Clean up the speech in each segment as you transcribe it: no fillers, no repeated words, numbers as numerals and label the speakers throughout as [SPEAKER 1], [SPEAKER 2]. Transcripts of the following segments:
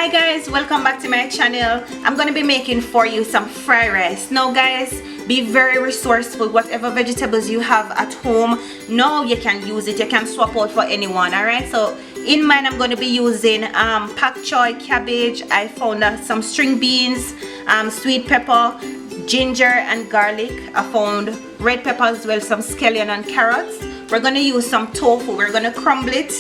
[SPEAKER 1] Hi guys, welcome back to my channel. I'm gonna be making for you some fried rice. Now guys, be very resourceful. Whatever vegetables you have at home, now you can use it. You can swap out for anyone. Alright, so in mine I'm going to be using pak choy, cabbage. I found some string beans, sweet pepper, ginger and garlic. I found red pepper as well, some scallion and carrots. We're going to use some tofu. We're going to crumble it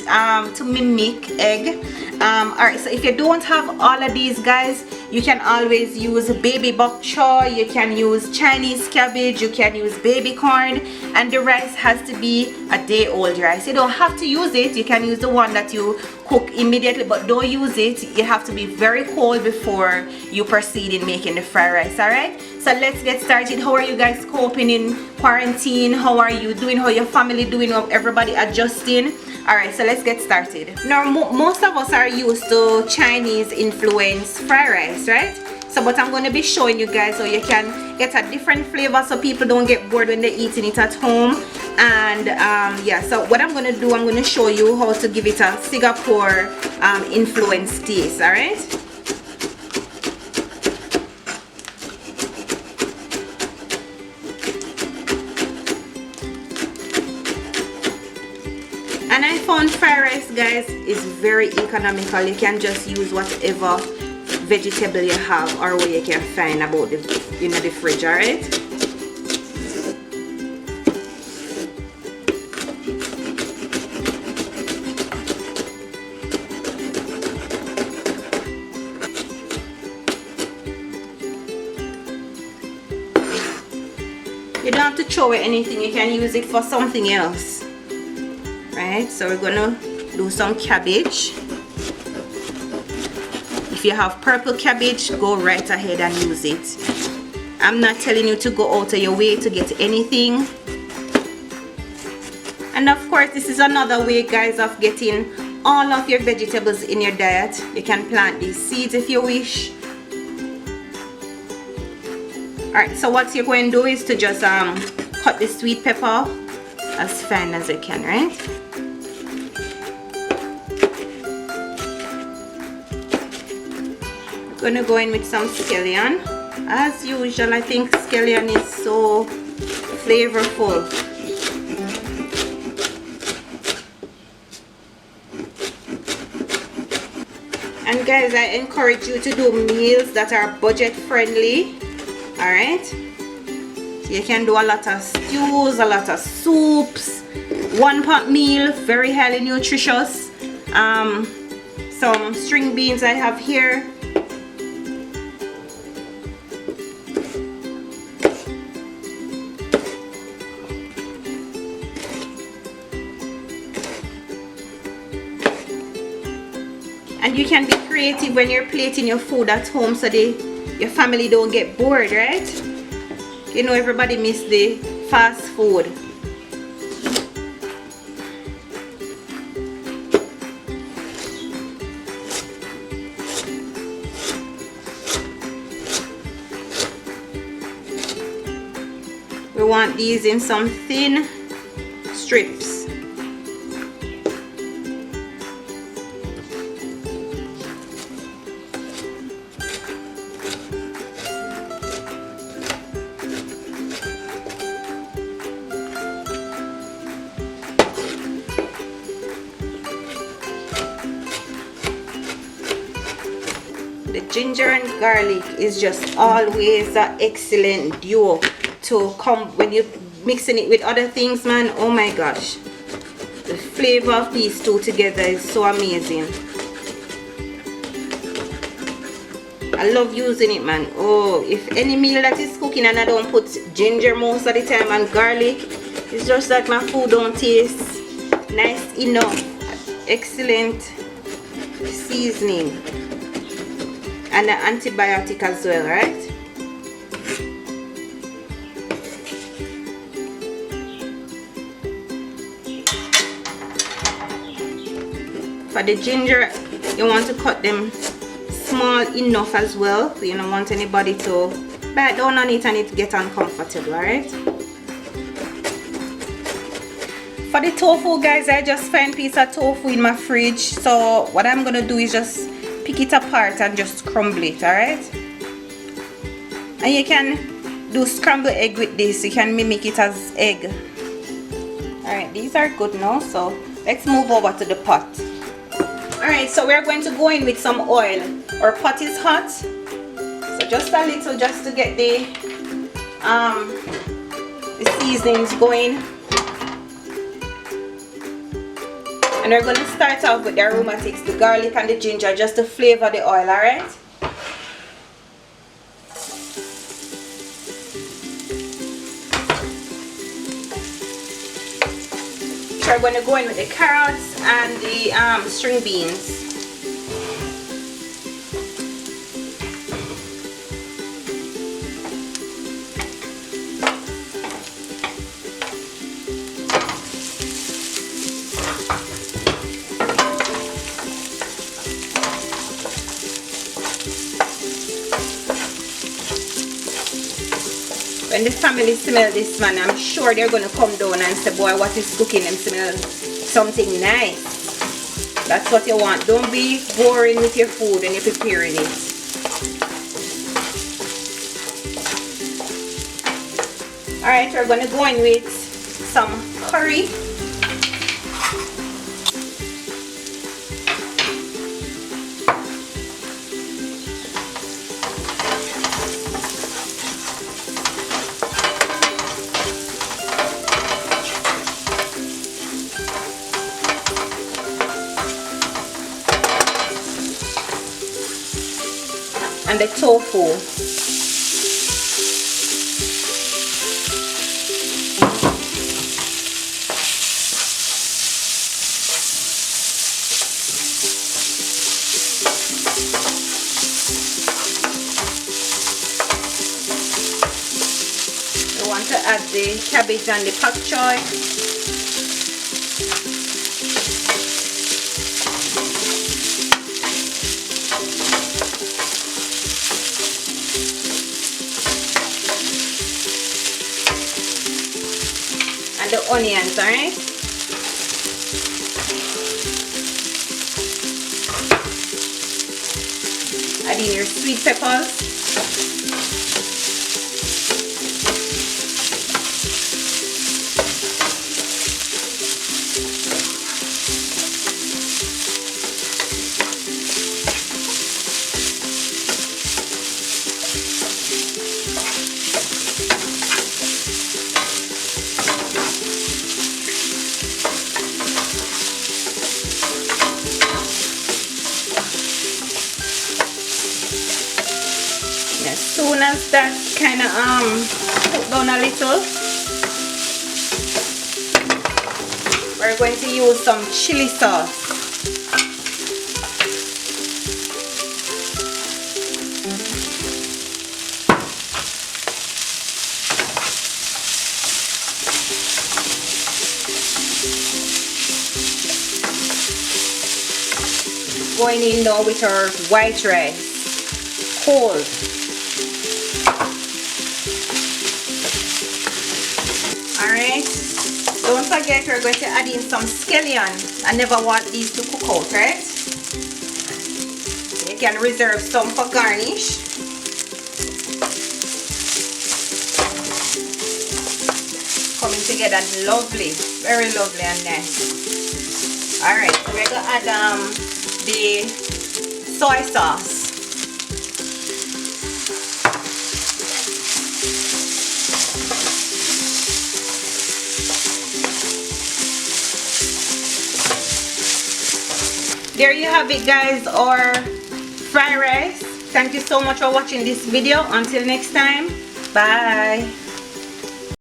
[SPEAKER 1] to mimic egg. Alright, so if you don't have all of these guys, you can always use baby bok choy, you can use Chinese cabbage, you can use baby corn, and the rice has to be a day old rice. You don't have to use it. You can use the one that you cook immediately, but don't use it. You have to be very cold before you proceed in making the fried rice. Alright, so let's get started. How are you guys coping in quarantine? How are you doing? How your family doing? How everybody adjusting? Alright, so let's get started. Now most of us are used to Chinese influenced fried rice, right? So but I'm going to be showing you guys how you can get a different flavor so people don't get bored when they're eating it at home. And yeah, so what I'm going to do, I'm going to show you how to give it a Singapore influenced taste. Alright, and I found fried rice guys is very economical. You can just use whatever vegetable you have or what you can find about the the fridge. Alright, you don't have to throw away anything. You can use it for something else. Right, so we're gonna do some cabbage. If you have purple cabbage, go right ahead and use it. I'm not telling you to go out of your way to get anything. And of course, this is another way guys of getting all of your vegetables in your diet. You can plant these seeds if you wish. Alright, so what you're going to do is to just cut the sweet pepper as fine as you can, right? Gonna go in with some scallion. As usual, I think scallion is so flavorful. And guys, I encourage you to do meals that are budget friendly. Alright, so you can do a lot of stews, a lot of soups, one pot meal, very highly nutritious. Some string beans I have here. And you can be creative when you're plating your food at home so your family don't get bored, right? You know, everybody miss the fast food. We want these in some thin strips. The ginger and garlic is just always an excellent duo to come when you're mixing it with other things, man. Oh my gosh, the flavor of these two together is so amazing. I love using it, man. Oh, if any meal that is cooking and I don't put ginger most of the time and garlic, it's just like my food don't taste nice enough. Excellent seasoning. And an antibiotic as well, right? For the ginger, you want to cut them small enough as well. So you don't want anybody to bite down on it and it get uncomfortable, alright? For the tofu guys, I just find a piece of tofu in my fridge. So what I'm gonna do is just pick it apart and just crumble it, alright? And you can do scrambled egg with this. You can mimic it as egg. Alright, these are good now, so let's move over to the pot. Alright, so we're going to go in with some oil. Our pot is hot, so just a little, just to get the seasonings going. And we're going to start off with the aromatics, the garlic and the ginger, just to flavor the oil, alright? So we're going to go in with the carrots and the string beans. When the family smell this, man, I'm sure they're going to come down and say, boy, what is cooking? Them smell something nice. That's what you want. Don't be boring with your food when you're preparing it. Alright, we're going to go in with some curry. And the tofu. We want to add the cabbage and the pak choy. The onions, alright? Add in your sweet peppers. As soon as that kind of cook down a little, we're going to use some chili sauce. Going in now with our white rice, cold. Alright, don't forget we're going to add in some scallion. I never want these to cook out, right? You can reserve some for garnish. Coming together lovely, very lovely and nice. Alright, so we're going to add the soy sauce. There you have it, guys, our fried rice. Thank you so much for watching this video. Until next time, bye.